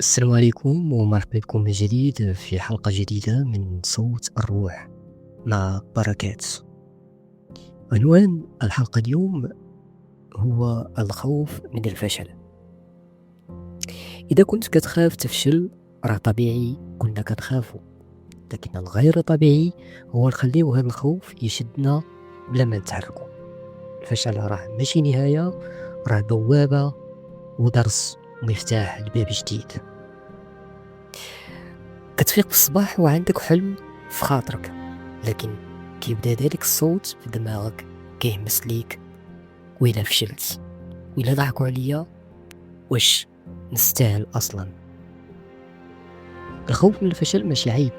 السلام عليكم ومرحبا بكم من جديد في حلقة جديدة من صوت الروح مع بركات. عنوان الحلقة اليوم هو الخوف من الفشل. إذا كنت كتخاف تفشل راه طبيعي كلنا كنخافو، لكن الغير طبيعي هو نخليو هذا الخوف يشدنا بلا ما نتحركو. الفشل راه ماشي نهاية، راه بوابة ودرس ومفتاح لباب جديد. كتفيق في الصباح وعندك حلم في خاطرك، لكن كيبدا ذلك الصوت في دماغك كيهمس ليك: وإلا فشلت، وإلا ضحكوا عليا، واش نستاهل أصلا؟ الخوف من الفشل ماشي عيب،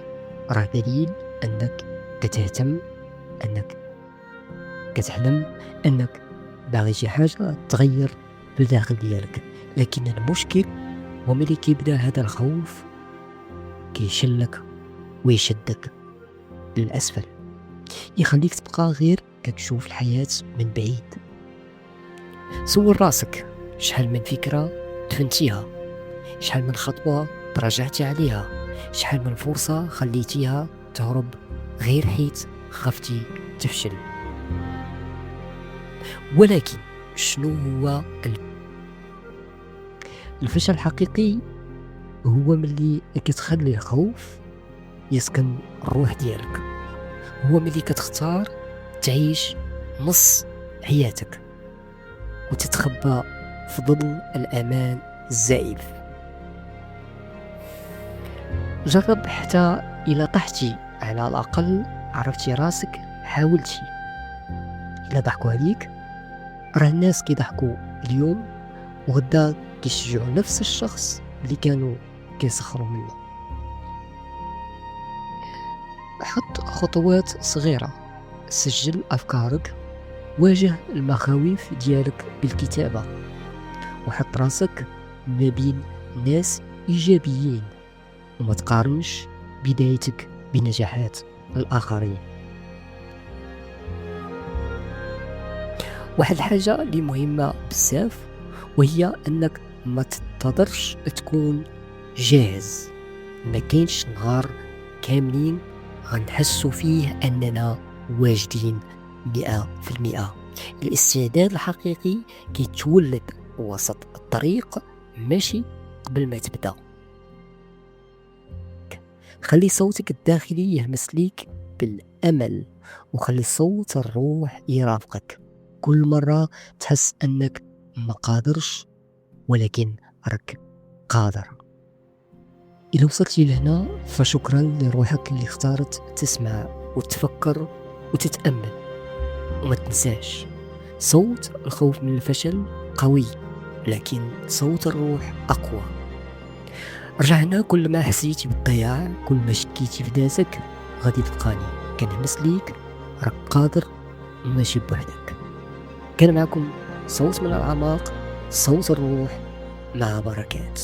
راه دليل أنك كتهتم، أنك كتحلم، أنك باغي شي حاجة تغير في الداخل ديالك. لكن المشكل هو ملي كيبدا هذا الخوف كيشلك ويشدك للأسفل، يخليك تبقى غير كتشوف الحياة من بعيد. سول راسك: شحال من فكرة تفنتيها، شحال من خطوة تراجعتي عليها، شحال من فرصة خليتيها تهرب غير حيت خفتي تفشل. ولكن شنو هو الفشل الحقيقي؟ هو ملي كتخلي الخوف يسكن الروح ديالك، هو ملي كتختار تعيش نص حياتك وتتخبى في ظل الأمان الزائف. جرب حتى إلا طحتي على الأقل عرفتي راسك، حاولتي. إلا ضحكوا عليك راه الناس كيضحكوا اليوم وغدا كيشجعوا نفس الشخص اللي كانوا كيسخروا منه. حط خطوات صغيرة، سجل أفكارك، واجه المخاوف ديالك بالكتابة، وحط راسك ما بين ناس إيجابيين، وما تقارنش بدايتك بنجاحات الآخرين. واحد الحاجة اللي مهمة بزاف وهي أنك ما تنتظرش تكون جاهز. ما كاينش نهار كاملين غنحسو فيه أننا واجدين 100%. الاستعداد الحقيقي كيتولد وسط الطريق، ماشي قبل ما تبدا. خلي صوتك الداخلي يهمس ليك بالأمل، وخلي صوت الروح يرافقك كل مرة تحس أنك ما قادرش، ولكن راك قادر. إذا وصلتي لهنا فشكرا لروحك اللي اختارت تسمع وتفكر وتتأمل. وما تنساش، صوت الخوف من الفشل قوي، لكن صوت الروح أقوى. رجعنا كل ما حسيتي بالضياع، كل ما شكيتي في ذاتك، غادي تلقاني كنهمس ليك راك قادر وماشي بوحدك. كان معكم صوت من الأعماق، صوت الروح مع بركات.